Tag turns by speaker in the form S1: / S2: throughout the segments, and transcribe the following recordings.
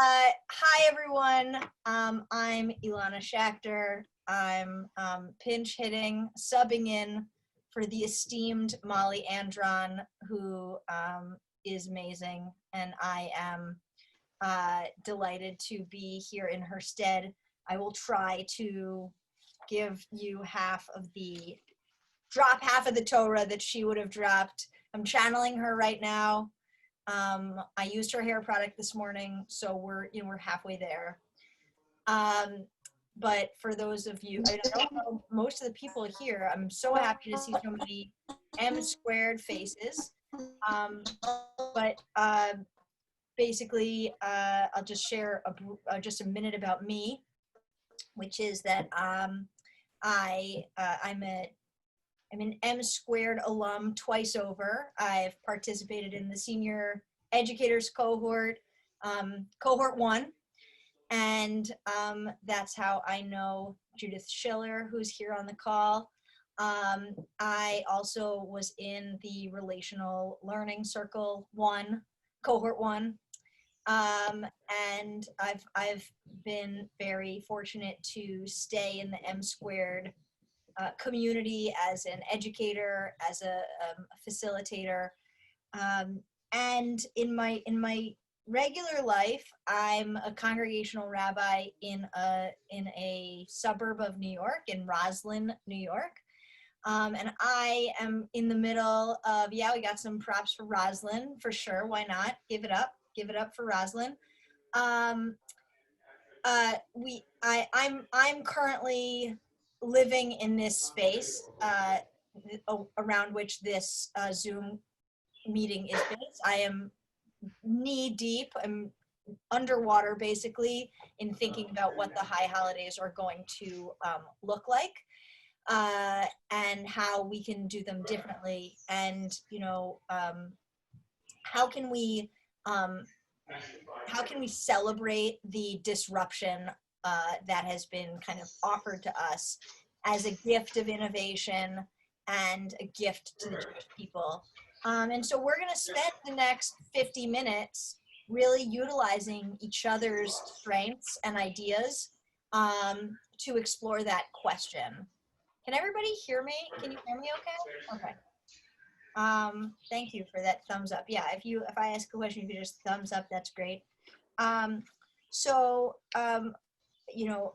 S1: Hi, everyone. I'm Ilana Schachter. I'm pinch hitting, subbing in for the esteemed Molly Andron, who is amazing, and I am delighted to be here in her stead. I will try to give you half of the Torah that she would have dropped. I'm channeling her right now. I used her hair product this morning, so we're halfway there. But for those of you, I don't know most of the people here, I'm so happy to see so many Msquared faces. But basically, I'll just share just a minute about me, which is that I'm an Msquared alum twice over. I've participated in the senior educators cohort, cohort 1, and that's how I know Judith Schiller, who's here on the call. I also was in the relational learning circle 1, cohort 1, and I've been very fortunate to stay in the Msquared community as an educator, as a facilitator, and in my regular life, I'm a congregational rabbi in a suburb of New York, in Rosalyn, New York, and I am in the middle of, we got some props for Rosalyn for sure. Why not? Give it up for Rosalyn. I'm currently living in this space around which this Zoom meeting is based. I am knee deep, I'm underwater basically in thinking about what the high holidays are going to look like and how we can do them differently, and how can we celebrate the disruption that has been kind of offered to us as a gift of innovation and a gift to the Jewish people. And so we're going to spend the next 50 minutes really utilizing each other's strengths and ideas to explore that question. Can everybody hear me? Can you hear me okay? Okay. Thank you for that thumbs up. Yeah, if I ask a question, you can just thumbs up, that's great.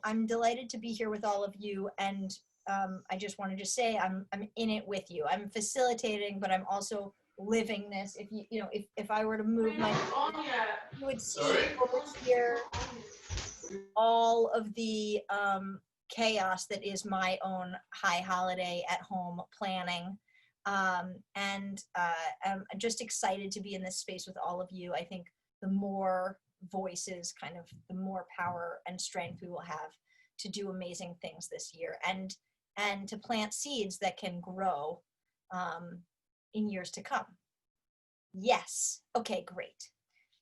S1: I'm delighted to be here with all of you, and I just wanted to say I'm in it with you. I'm facilitating, but I'm also living this. If I were to move my, you would see over here all of the chaos that is my own high holiday at home planning. And I'm just excited to be in this space with all of you. I think the more voices, kind of the more power and strength we will have to do amazing things this year, and to plant seeds that can grow in years to come. Yes. Okay, great.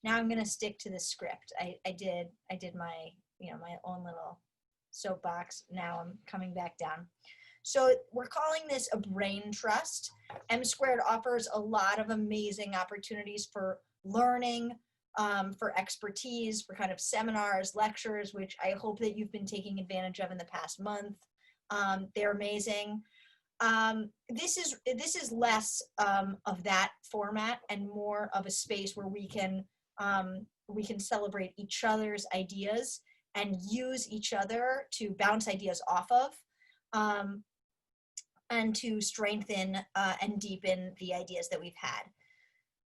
S1: Now I'm going to stick to the script. I did my, my own little soapbox. Now I'm coming back down. So we're calling this a brain trust. Msquared offers a lot of amazing opportunities for learning, for expertise, for kind of seminars, lectures, which I hope that you've been taking advantage of in the past month. They're amazing. This is less of that format and more of a space where we can celebrate each other's ideas and use each other to bounce ideas off of, and to strengthen and deepen the ideas that we've had.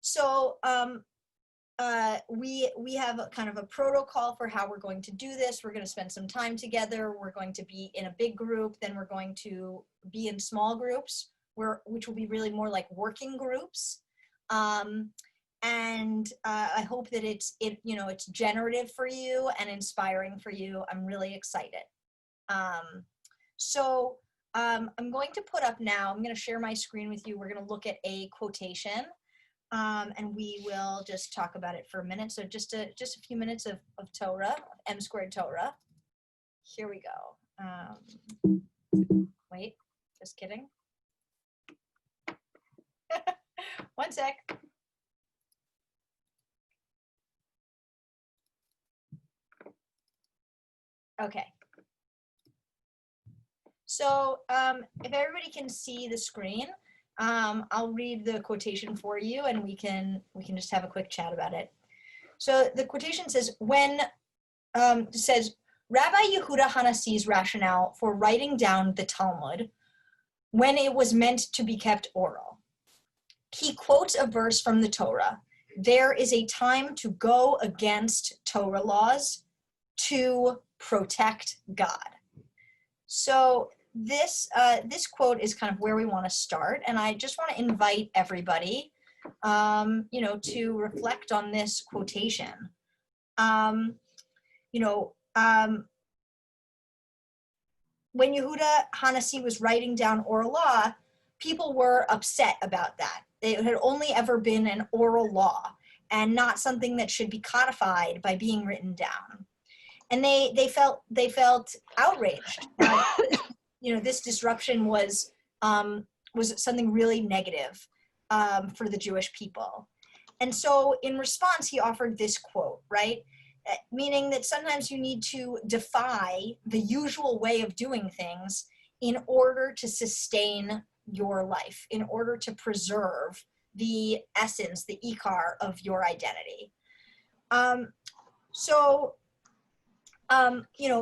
S1: So we have a kind of a protocol for how we're going to do this. We're going to spend some time together. We're going to be in a big group. Then we're going to be in small groups, which will be really more like working groups. And I hope that it's generative for you and inspiring for you. I'm really excited. I'm going to put up now, I'm going to share my screen with you. We're going to look at a quotation, and we will just talk about it for a minute. So just a few minutes of Torah, of Msquared Torah. Here we go. Wait, just kidding. One sec. Okay. So if everybody can see the screen, I'll read the quotation for you, and we can just have a quick chat about it. So the quotation says, says Rabbi Yehuda Hanassi's rationale for writing down the Talmud when it was meant to be kept oral. He quotes a verse from the Torah. There is a time to go against Torah laws to protect God. So this quote is kind of where we want to start, and I just want to invite everybody, to reflect on this quotation. When Yehuda Hanassi was writing down oral law, people were upset about that. It had only ever been an oral law and not something that should be codified by being written down. And they felt outraged. This disruption was something really negative for the Jewish people. And so in response, he offered this quote, right? Meaning that sometimes you need to defy the usual way of doing things in order to sustain your life, in order to preserve the essence, the ikar of your identity.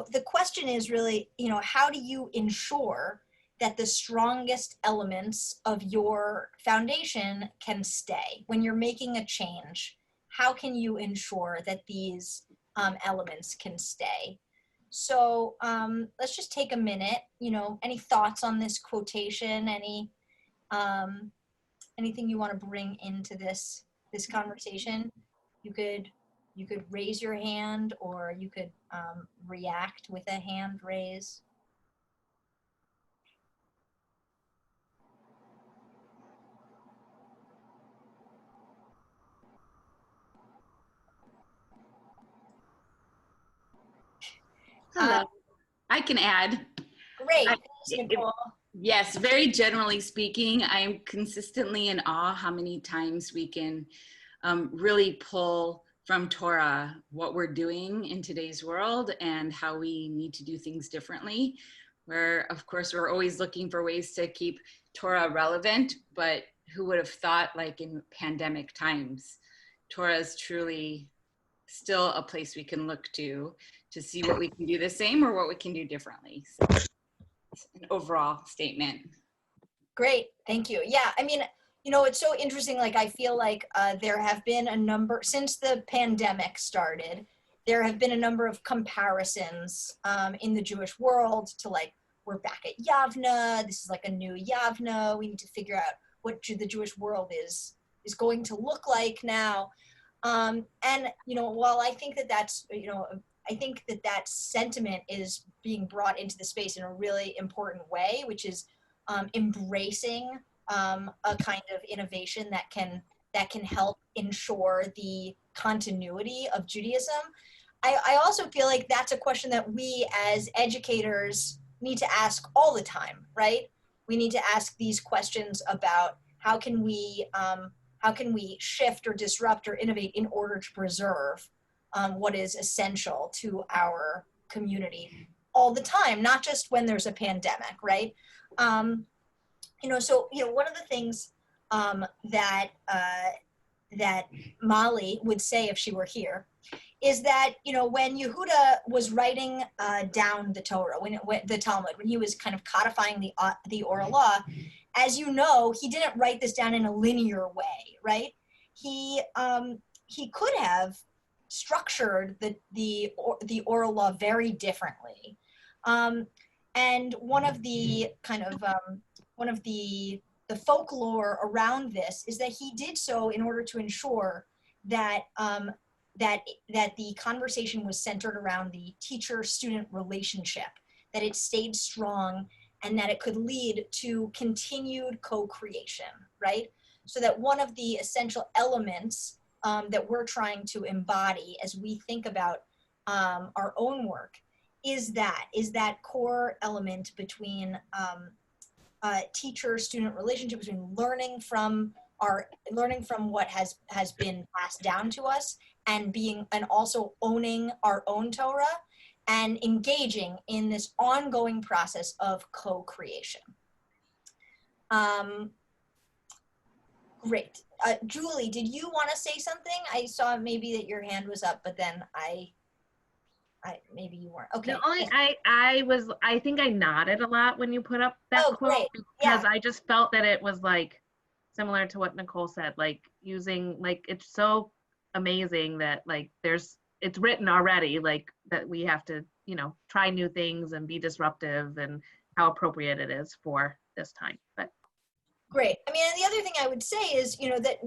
S1: The question is really, how do you ensure that the strongest elements of your foundation can stay? When you're making a change, how can you ensure that these elements can stay? So let's just take a minute. Any thoughts on this quotation? Anything you want to bring into this conversation? You could raise your hand, or you could react with a hand raise.
S2: Hello. I can add.
S1: Great. Thanks, Nicole.
S2: Yes, very generally speaking, I am consistently in awe how many times we can really pull from Torah what we're doing in today's world and how we need to do things differently. Where, of course, we're always looking for ways to keep Torah relevant, but who would have thought, like in pandemic times, Torah is truly still a place we can look to see what we can do the same or what we can do differently. So it's an overall statement.
S1: Great, thank you. Yeah, I mean, it's so interesting. Like, I feel like there have been a number, since the pandemic started, there have been a number of comparisons in the Jewish world to, like, we're back at Yavna, this is like a new Yavna, we need to figure out what the Jewish world is going to look like now. And, while I think that that's, I think that that sentiment is being brought into the space in a really important way, which is embracing a kind of innovation that can help ensure the continuity of Judaism. I also feel like that's a question that we as educators need to ask all the time, right? We need to ask these questions about how can we shift or disrupt or innovate in order to preserve what is essential to our community all the time, not just when there's a pandemic, right? One of the things that Molly would say if she were here is that, when Yehuda was writing down the Torah, the Talmud, when he was kind of codifying the oral law, as you know, he didn't write this down in a linear way, right? He could have structured the oral law very differently. And one of the folklore around this is that he did so in order to ensure that the conversation was centered around the teacher-student relationship, that it stayed strong, and that it could lead to continued co-creation, right? So that one of the essential elements that we're trying to embody as we think about our own work is that core element between teacher-student relationship, between learning from what has been passed down to us and also owning our own Torah, and engaging in this ongoing process of co-creation. Great. Julie, did you want to say something? I saw maybe that your hand was up, but then I maybe you weren't. Okay.
S3: No, only I think I nodded a lot when you put up that
S1: Oh,
S3: quote,
S1: great.
S3: because
S1: Yeah.
S3: I just felt that it was like similar to what Nicole said, like using, like, it's so amazing that like it's written already, like that we have to, try new things and be disruptive, and how appropriate it is for this time. But
S1: Great. I mean, and the other thing I would say is, that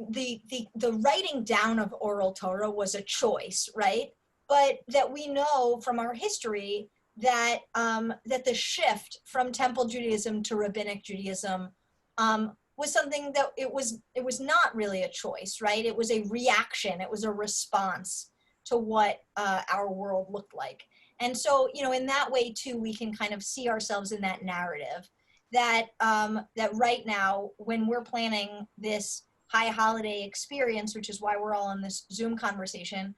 S1: the writing down of oral Torah was a choice, right? But that we know from our history that that the shift from Temple Judaism to Rabbinic Judaism was something that it was not really a choice, right? It was a reaction. It was a response to what our world looked like. And so, in that way too, we can kind of see ourselves in that narrative. That that right now, when we're planning this high holiday experience, which is why we're all in this Zoom conversation,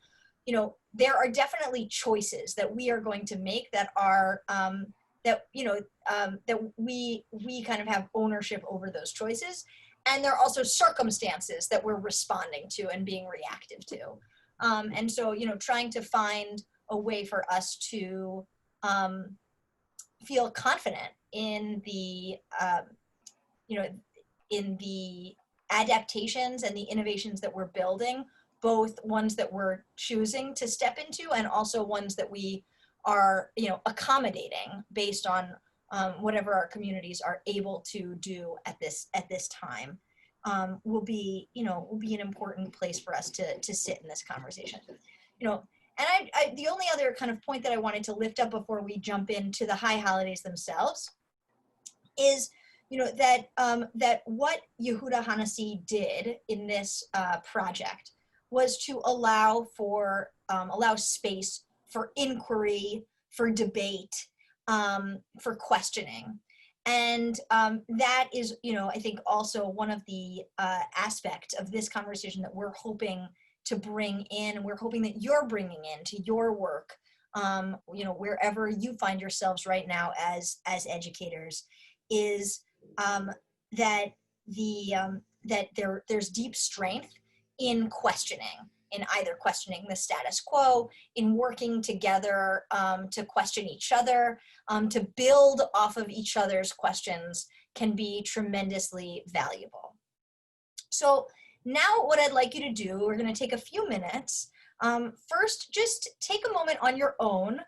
S1: there are definitely choices that we are going to make that are that we kind of have ownership over those choices, and there are also circumstances that we're responding to and being reactive to, and so trying to find a way for us to feel confident in the in the adaptations and the innovations that we're building, both ones that we're choosing to step into and also ones that we are accommodating based on whatever our communities are able to do at this time, will be an important place for us to sit in this conversation. And the only other kind of point that I wanted to lift up before we jump into the high holidays themselves is, that what Yehuda Hanasi did in this project was to allow space for inquiry, for debate, for questioning. And that is, I think also one of the aspects of this conversation that we're hoping to bring in, and we're hoping that you're bringing into your work, wherever you find yourselves right now as educators, is that there's deep strength in questioning, in either questioning the status quo, in working together to question each other, to build off of each other's questions, can be tremendously valuable. So now what I'd like you to do, we're going to take a few minutes. First, just take a moment on your own.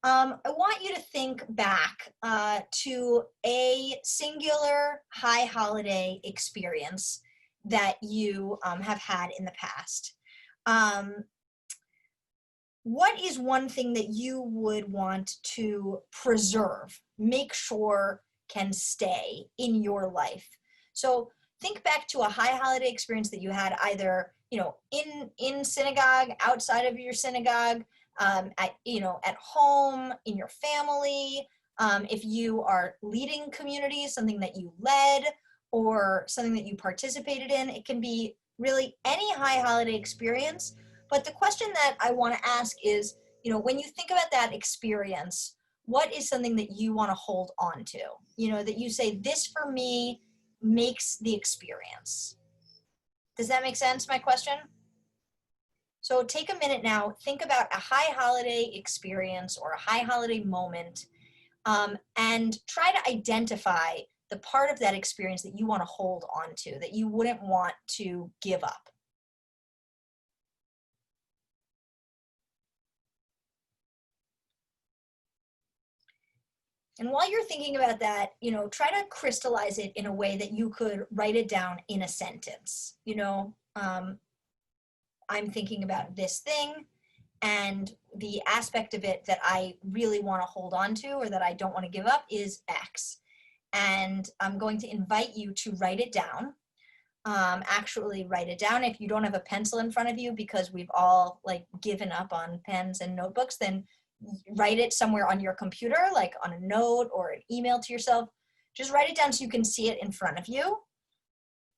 S1: I want you to think back to a singular high holiday experience that you have had in the past. What is one thing that you would want to preserve, make sure can stay in your life? So think back to a high holiday experience that you had either, in synagogue, outside of your synagogue, at home, in your family. If you are leading communities, something that you led or something that you participated in, it can be really any high holiday experience. But the question that I want to ask is, when you think about that experience, what is something that you want to hold on to? That you say, this for me makes the experience. Does that make sense, my question? So take a minute now, think about a high holiday experience or a high holiday moment, and try to identify the part of that experience that you want to hold on to, that you wouldn't want to give up. And while you're thinking about that, try to crystallize it in a way that you could write it down in a sentence. I'm thinking about this thing, and the aspect of it that I really want to hold on to or that I don't want to give up is X. And I'm going to invite you to write it down. Actually write it down. If you don't have a pencil in front of you, because we've all given up on pens and notebooks, then write it somewhere on your computer, like on a note or an email to yourself. Just write it down so you can see it in front of you.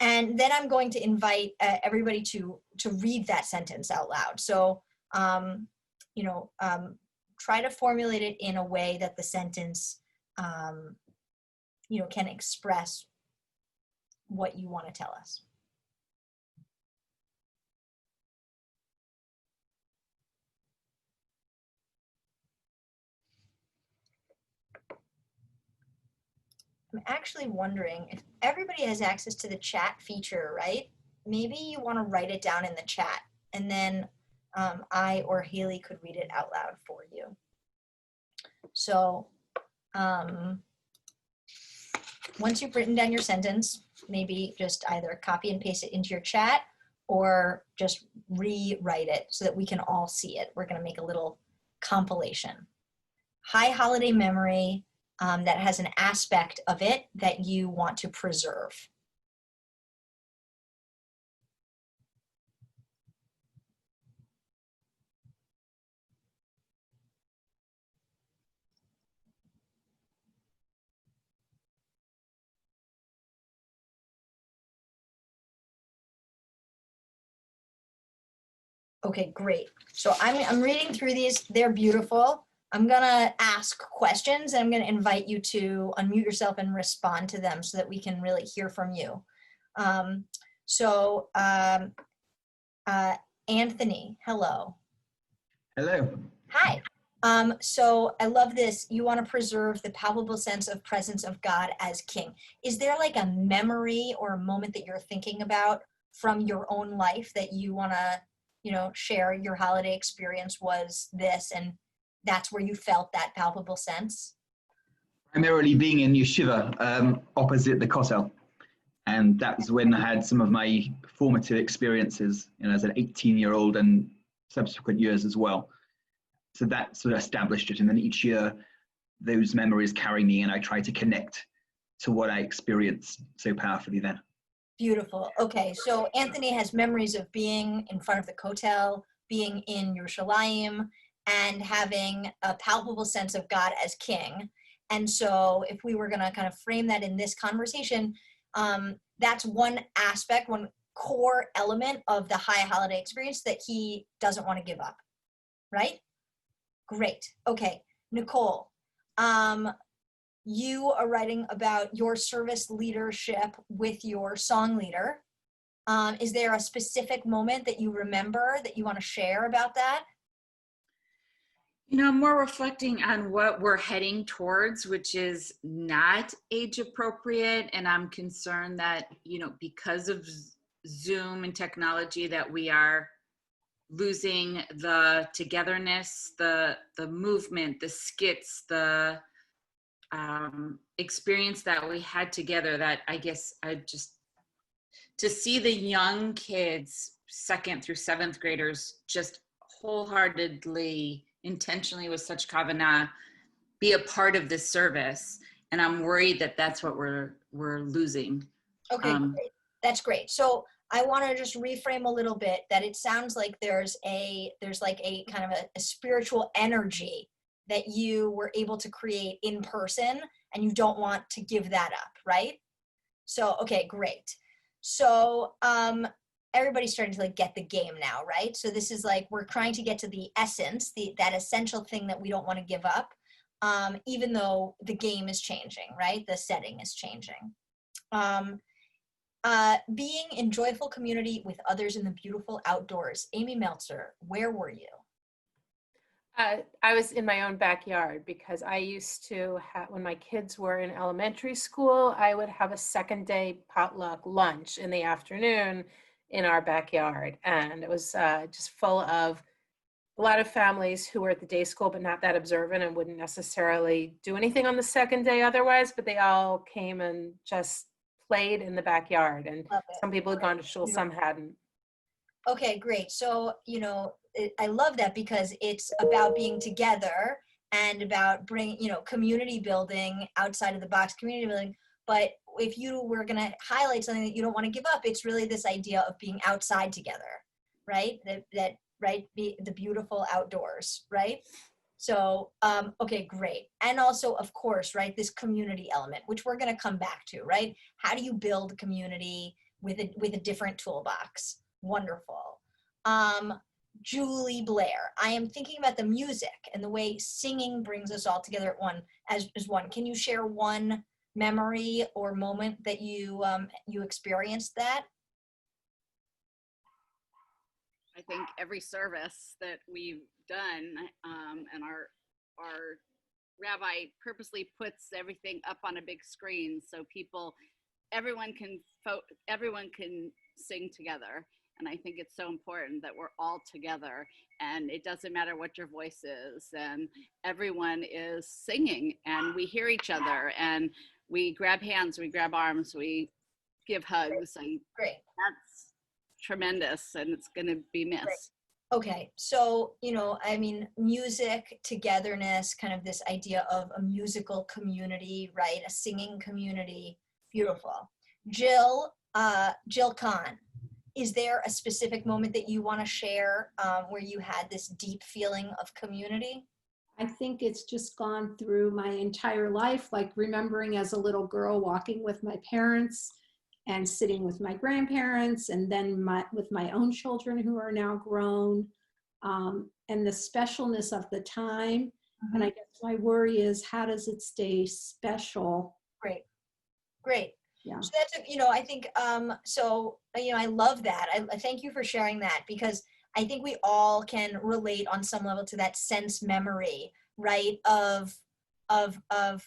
S1: And then I'm going to invite everybody to read that sentence out loud. So, try to formulate it in a way that the sentence, can express what you want to tell us. I'm actually wondering if everybody has access to the chat feature, right? Maybe you want to write it down in the chat, and then I or Haley could read it out loud for you. So once you've written down your sentence, maybe just either copy and paste it into your chat or just rewrite it so that we can all see it. We're going to make a little compilation. High holiday memory that has an aspect of it that you want to preserve. Okay, great. So I'm reading through these. They're beautiful. I'm gonna ask questions and I'm gonna invite you to unmute yourself and respond to them so that we can really hear from you. Anthony, hello.
S4: Hello.
S1: Hi. So I love this. You want to preserve the palpable sense of presence of God as King. Is there like a memory or a moment that you're thinking about from your own life that you want to, share your holiday experience was this, and that's where you felt that palpable sense?
S4: Primarily being in yeshiva opposite the Kotel. And that was when I had some of my formative experiences, as an 18-year-old and subsequent years as well. So that sort of established it. And then each year, those memories carry me and I try to connect to what I experienced so powerfully then.
S1: Beautiful. Okay, so Anthony has memories of being in front of the Kotel, being in Yerushalayim, and having a palpable sense of God as King. And so if we were going to kind of frame that in this conversation, that's one aspect, one core element of the high holiday experience that he doesn't want to give up, right? Great. Okay, Nicole, you are writing about your service leadership with your song leader. Is there a specific moment that you remember that you want to share about that?
S2: I'm more reflecting on what we're heading towards, which is not age appropriate. And I'm concerned that, because of Zoom and technology, that we are losing the togetherness, the movement, the skits, the experience that we had together. That I guess to see the young kids, 2nd through 7th graders, just wholeheartedly, intentionally, with such kavanah, be a part of this service, and I'm worried that that's what we're losing.
S1: Okay, great. That's great. So I want to just reframe a little bit that it sounds like there's like a kind of a spiritual energy that you were able to create in person and you don't want to give that up, right? So, okay, great. So everybody's starting to get the game now, right? So this is we're trying to get to the essence, that essential thing that we don't want to give up, even though the game is changing, right? The setting is changing. Being in joyful community with others in the beautiful outdoors. Amy Meltzer, where were you?
S5: I was in my own backyard because I used to have, when my kids were in elementary school, I would have a 2nd day potluck lunch in the afternoon in our backyard. And it was just full of a lot of families who were at the day school, but not that observant and wouldn't necessarily do anything on the 2nd day otherwise, but they all came and just played in the backyard. And some people had gone to shul, some hadn't.
S1: Okay, great. So, I love that because it's about being together and about bringing, community building, outside of the box community building. But if you were going to highlight something that you don't want to give up, it's really this idea of being outside together, right? The beautiful outdoors, right? So, okay, great. And also, of course, right, this community element, which we're going to come back to, right? How do you build community with a different toolbox? Wonderful. Julie Blair. I am thinking about the music and the way singing brings us all together at one as one. Can you share one memory or moment that you experienced that?
S6: I think every service that we've done, and our rabbi purposely puts everything up on a big screen so everyone can sing together. And I think it's so important that we're all together, and it doesn't matter what your voice is, and everyone is singing, and we hear each other, and we grab hands, we grab arms, we give hugs, and
S1: Great.
S6: that's tremendous, and it's going to be missed.
S1: Great. Okay, so, I mean, music, togetherness, kind of this idea of a musical community, right? A singing community, beautiful. Jill Kahn, is there a specific moment that you want to share where you had this deep feeling of community?
S7: I think it's just gone through my entire life, like remembering as a little girl walking with my parents and sitting with my grandparents, and then with my own children who are now grown, and the specialness of the time. Mm-hmm. And I guess my worry is, how does it stay special?
S1: Great. Great.
S7: Yeah.
S1: So that's, I think, I love that. I thank you for sharing that, because I think we all can relate on some level to that sense memory, right? Of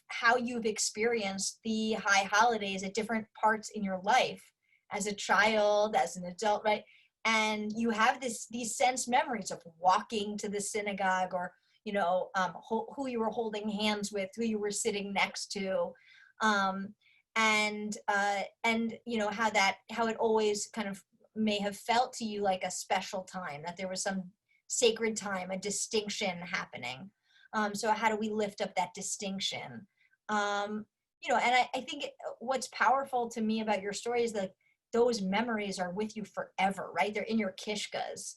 S1: how you've experienced the high holidays at different parts in your life as a child, as an adult, right? And you have these sense memories of walking to the synagogue, or, who you were holding hands with, who you were sitting next to. And how it always kind of may have felt to you like a special time, that there was some sacred time, a distinction happening. So how do we lift up that distinction? And I think what's powerful to me about your story is that those memories are with you forever, right? They're in your kishkas.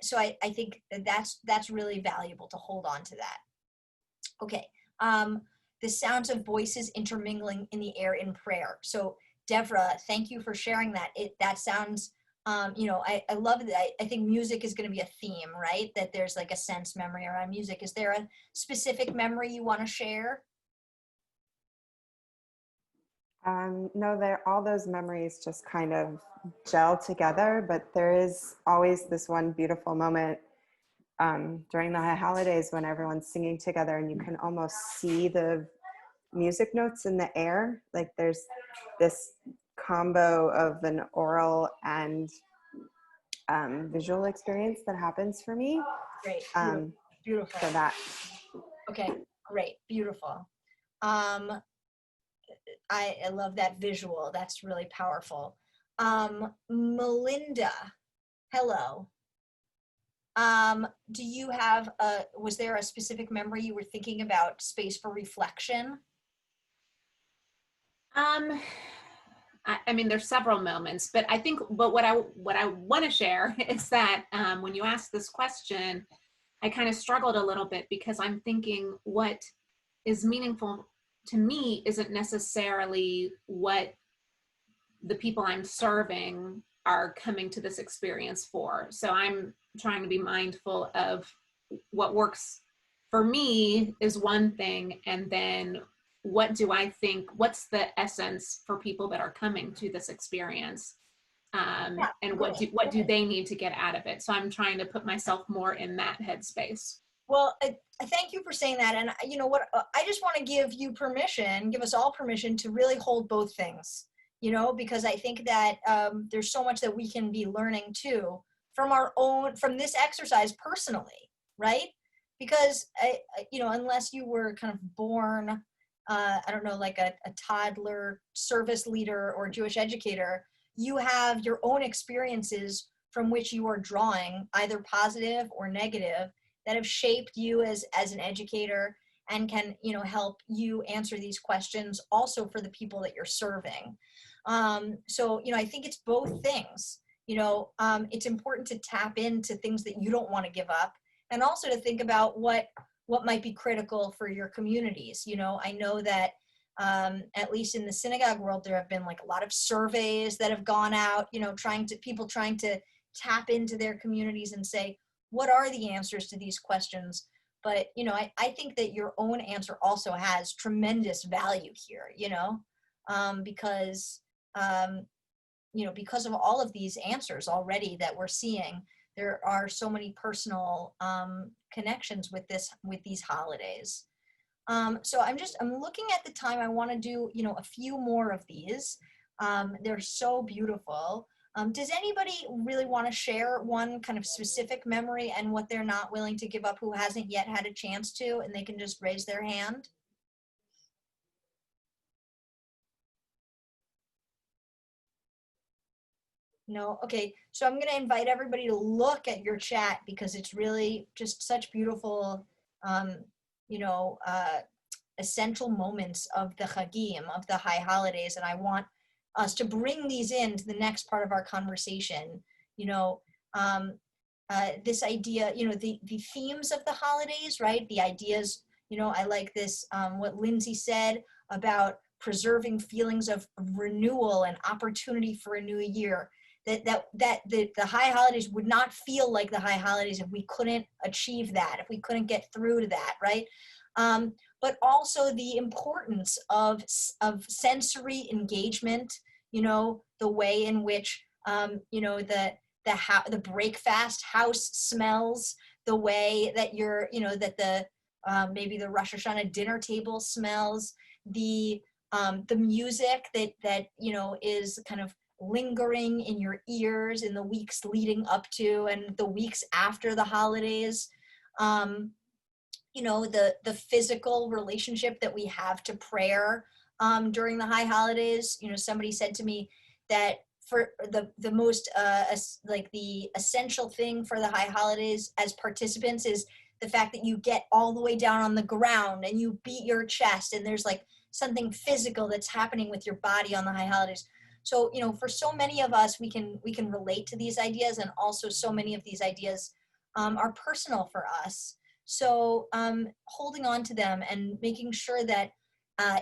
S1: So I think that's really valuable to hold on to that. Okay. The sounds of voices intermingling in the air in prayer. So Devra, thank you for sharing that. That sounds, I love that. I think music is going to be a theme, right? That there's like a sense memory around music. Is there a specific memory you want to share?
S8: No, all those memories just kind of gel together, but there is always this one beautiful moment during the holidays when everyone's singing together, and you can almost see the music notes in the air. Like there's this combo of an oral and visual experience that happens for me.
S1: Great. Beautiful.
S8: For that.
S1: Okay, great. Beautiful. I love that visual. That's really powerful. Melinda, hello. Do you have was there a specific memory you were thinking about, space for reflection?
S3: I mean, there's several moments, but I think, what I want to share is that when you asked this question, I kind of struggled a little bit, because I'm thinking what is meaningful to me isn't necessarily what the people I'm serving are coming to this experience for. So I'm trying to be mindful of what works for me is one thing, and then what do I think, what's the essence for people that are coming to this experience, and what do they need to get out of it? So I'm trying to put myself more in that headspace.
S1: Well, I thank you for saying that. And you know what, I just want to give us all permission to really hold both things, because I think that there's so much that we can be learning too from this exercise personally, right? Because, unless you were kind of born, I don't know, like a toddler service leader or Jewish educator, you have your own experiences from which you are drawing, either positive or negative, that have shaped you as an educator, and can, help you answer these questions also for the people that you're serving. So, I think it's both things. It's important to tap into things that you don't want to give up, and also to think about what might be critical for your communities. I know that at least in the synagogue world, there have been like a lot of surveys that have gone out, people trying to tap into their communities and say, what are the answers to these questions? But, I think that your own answer also has tremendous value here, because, because of all of these answers already that we're seeing, there are so many personal connections with these holidays. So I'm looking at the time. I want to do, a few more of these. They're so beautiful. Does anybody really want to share one kind of specific memory and what they're not willing to give up, who hasn't yet had a chance to, and they can just raise their hand? No? Okay, so I'm going to invite everybody to look at your chat, because it's really just such beautiful, essential moments of the Chagim, of the high holidays, and I want us to bring these into the next part of our conversation. This idea, the themes of the holidays, right? The ideas, I like this, what Lindsay said about preserving feelings of renewal and opportunity for a new year. That the high holidays would not feel like the high holidays if we couldn't achieve that, if we couldn't get through to that, right? But also the importance of sensory engagement, the way in which, the breakfast house smells, the way that maybe the Rosh HaShanah dinner table smells, the music that is kind of lingering in your ears in the weeks leading up to and the weeks after the holidays. The physical relationship that we have to prayer during the high holidays. Somebody said to me that for the most the essential thing for the high holidays as participants is the fact that you get all the way down on the ground and you beat your chest, and there's like something physical that's happening with your body on the high holidays. So, for so many of us, we can relate to these ideas, and also so many of these ideas are personal for us. So holding on to them and making sure that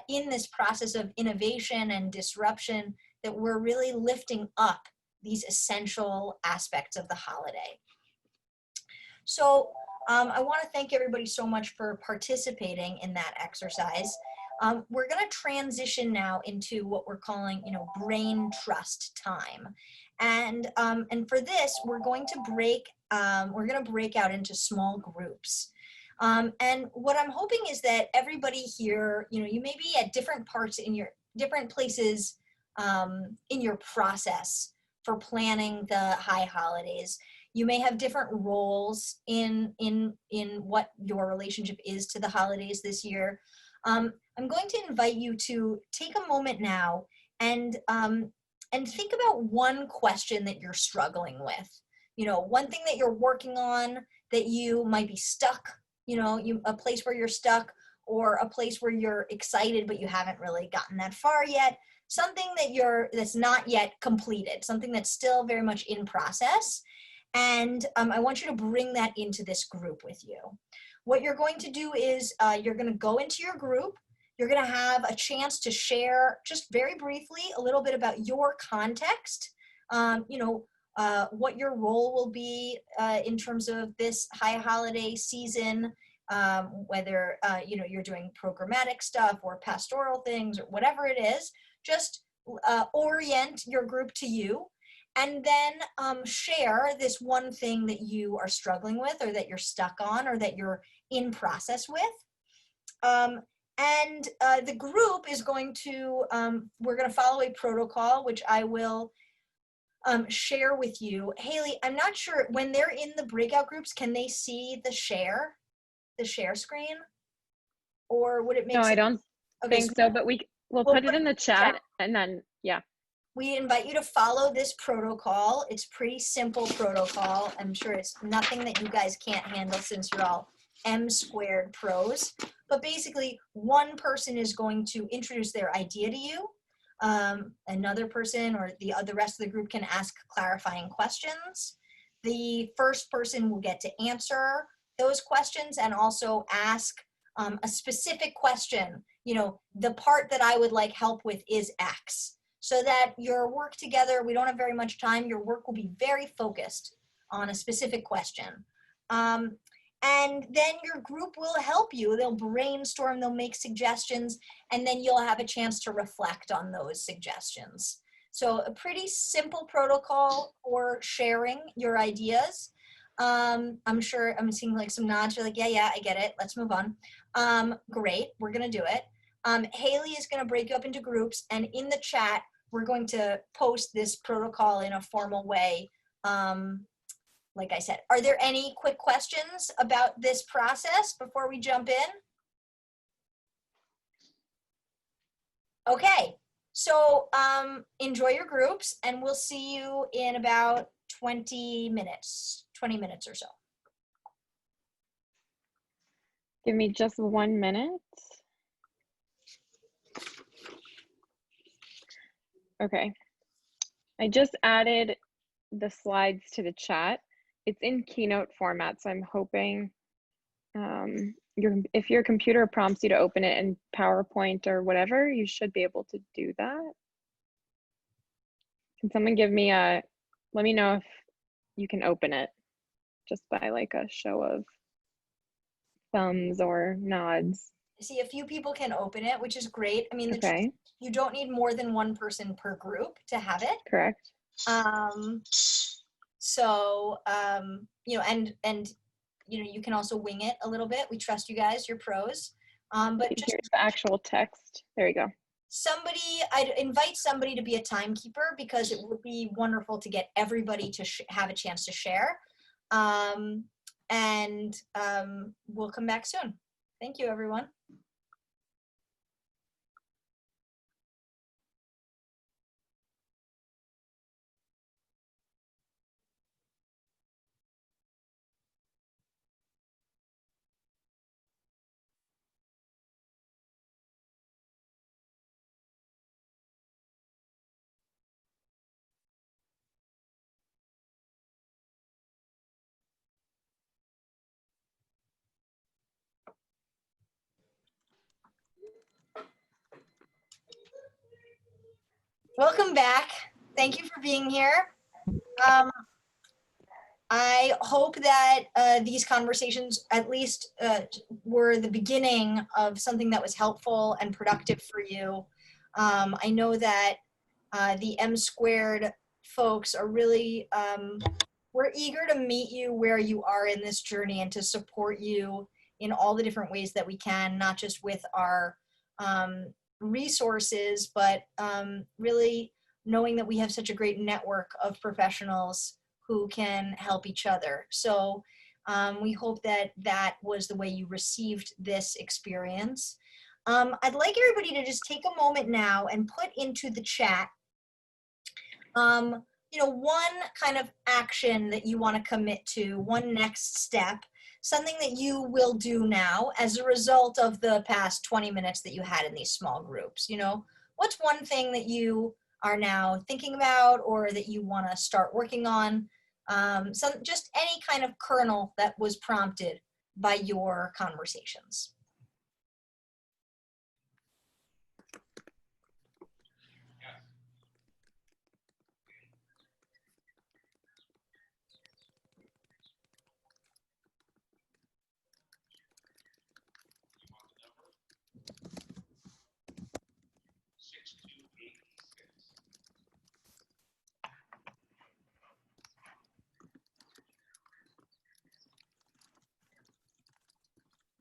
S1: in this process of innovation and disruption, that we're really lifting up these essential aspects of the holiday. So I want to thank everybody so much for participating in that exercise. We're going to transition now into what we're calling, brain trust time. And for this, we're going to break out into small groups. And what I'm hoping is that everybody here, you may be at different parts in your different places in your process for planning the high holidays. You may have different roles in what your relationship is to the holidays this year. I'm going to invite you to take a moment now and think about one question that you're struggling with. One thing that you're working on that you might be stuck, a place where you're stuck, or a place where you're excited but you haven't really gotten that far yet. Something that's not yet completed, something that's still very much in process. And I want you to bring that into this group with you. What you're going to do is you're going to go into your group. You're going to have a chance to share just very briefly a little bit about your context, what your role will be in terms of this high holiday season, whether you're doing programmatic stuff or pastoral things or whatever it is. Just orient your group to you, and then share this one thing that you are struggling with, or that you're stuck on, or that you're in process with. And the group is going to, we're going to follow a protocol, which I will share with you. Haley, I'm not sure, when they're in the breakout groups, can they see the share screen? Or would it make sense?
S9: No, I don't think so, but we'll put it in the chat, and then, yeah.
S1: We invite you to follow this protocol. It's pretty simple protocol. I'm sure it's nothing that you guys can't handle since you're all Msquared pros. But basically, one person is going to introduce their idea to you. Another person or the rest of the group can ask clarifying questions. The first person will get to answer those questions and also ask a specific question, the part that I would like help with is X, so that your work together, we don't have very much time, your work will be very focused on a specific question. And then your group will help you. They'll brainstorm, they'll make suggestions, and then you'll have a chance to reflect on those suggestions. So a pretty simple protocol for sharing your ideas. I'm sure I'm seeing like some nods. You're like, yeah, I get it. Let's move on. Great, we're gonna do it. Haley is gonna break you up into groups, and in the chat, we're going to post this protocol in a formal way. Like I said, are there any quick questions about this process before we jump in? Okay, so enjoy your groups, and we'll see you in about 20 minutes or so.
S9: Give me just 1 minute. Okay. I just added the slides to the chat. It's in Keynote format, so I'm hoping if your computer prompts you to open it in PowerPoint or whatever, you should be able to do that. Can someone give me let me know if you can open it just by like a show of thumbs or nods.
S1: I see a few people can open it, which is great. I mean,
S9: Okay.
S1: You don't need more than one person per group to have it.
S9: Correct.
S1: So, and you can also wing it a little bit. We trust you guys, you're pros. But just
S9: here's the actual text. There you go.
S1: I'd invite somebody to be a timekeeper, because it would be wonderful to get everybody to have a chance to share. We'll come back soon. Thank you, everyone. Welcome back. Thank you for being here. I hope that these conversations at least were the beginning of something that was helpful and productive for you. I know that the Msquared folks are really, we're eager to meet you where you are in this journey and to support you in all the different ways that we can, not just with our resources, but really knowing that we have such a great network of professionals who can help each other. So we hope that that was the way you received this experience. I'd like everybody to just take a moment now and put into the chat, one kind of action that you want to commit to, one next step, something that you will do now as a result of the past 20 minutes that you had in these small groups. What's one thing that you are now thinking about or that you want to start working on? Just any kind of kernel that was prompted by your conversations.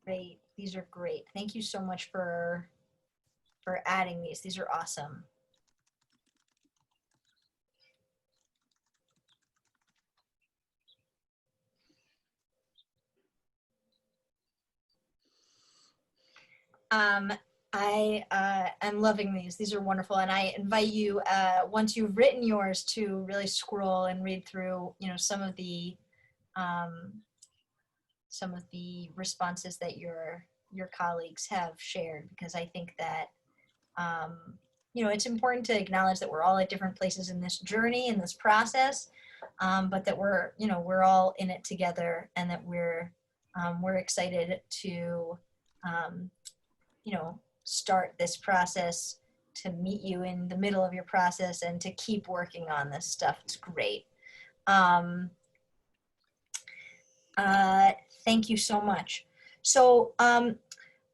S1: Great. These are great. Thank you so much for adding these. These are awesome. I'm loving these. These are wonderful. And I invite you, once you've written yours, to really scroll and read through, some of the responses that your colleagues have shared, because I think that it's important to acknowledge that we're all at different places in this journey, in this process, but that we're all in it together, and that we're excited to start this process, to meet you in the middle of your process, and to keep working on this stuff. It's great. Thank you so much. So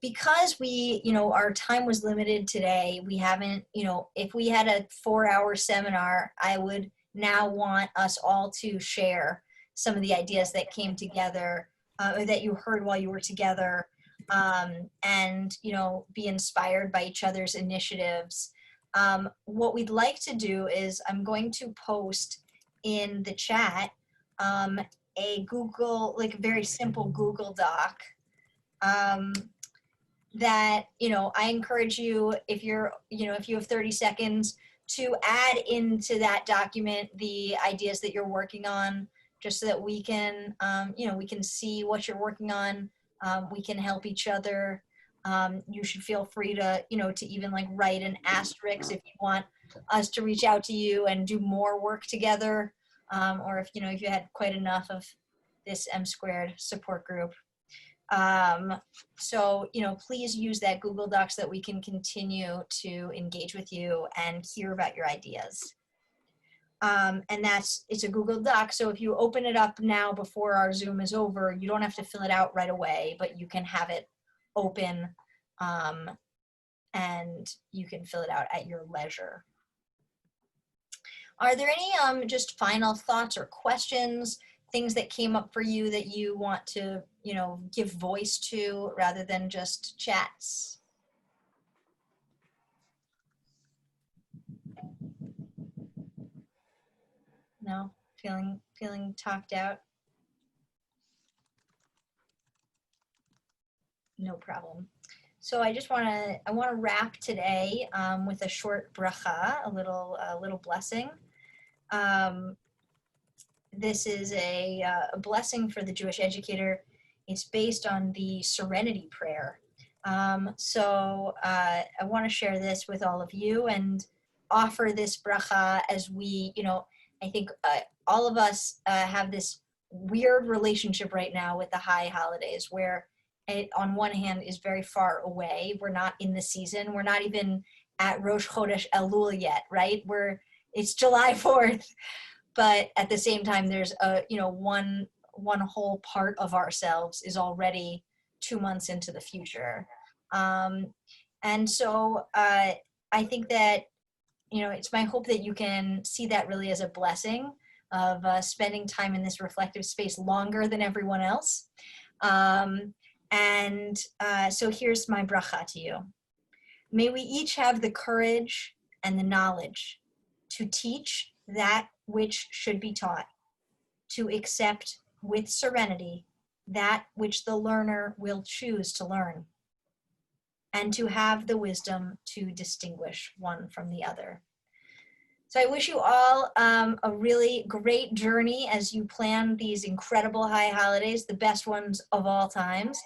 S1: because our time was limited today, we haven't, if we had a 4-hour seminar, I would now want us all to share some of the ideas that came together, or that you heard while you were together, and, be inspired by each other's initiatives. What we'd like to do is I'm going to post in the chat a Google, like a very simple Google Doc, that, I encourage you, if you have 30 seconds, to add into that document the ideas that you're working on, just so that we can, we can see what you're working on. We can help each other. You should feel free to, to even like write an asterisk if you want us to reach out to you and do more work together. Or if, if you had quite enough of this Msquared support group. So, please use that Google Docs so that we can continue to engage with you and hear about your ideas. And it's a Google Doc. So if you open it up now before our Zoom is over, you don't have to fill it out right away, but you can have it open, and you can fill it out at your leisure. Are there any just final thoughts or questions, things that came up for you that you want to, give voice to rather than just chats? No? Feeling talked out? No problem. So I want to wrap today with a short bracha, a little blessing. This is a blessing for the Jewish educator. It's based on the Serenity Prayer. So I want to share this with all of you and offer this bracha as we, I think all of us have this weird relationship right now with the high holidays, where it, on one hand, is very far away. We're not in the season. We're not even at Rosh HaShanah yet, right? It's July 4th. But at the same time, there's one whole part of ourselves is already 2 months into the future. And so I think that, it's my hope that you can see that really as a blessing of spending time in this reflective space longer than everyone else. So here's my bracha to you. May we each have the courage and the knowledge to teach that which should be taught, to accept with serenity that which the learner will choose to learn, and to have the wisdom to distinguish one from the other. So I wish you all a really great journey as you plan these incredible high holidays, the best ones of all times.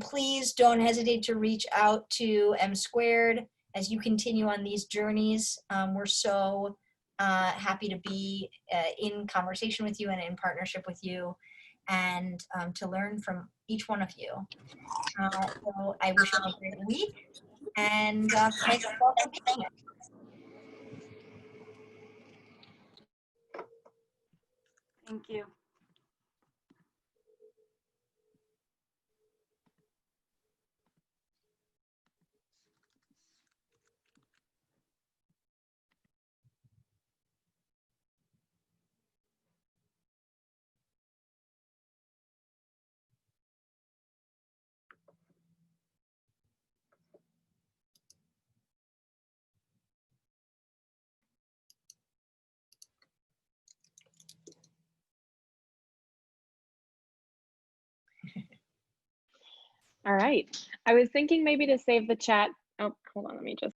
S1: Please don't hesitate to reach out to Msquared as you continue on these journeys. We're so happy to be in conversation with you and in partnership with you, and to learn from each one of you. So I wish you all a great week, and thanks all for being here.
S2: Thank you.
S9: All right. I was thinking maybe to save the chat. Oh, hold on. Let me just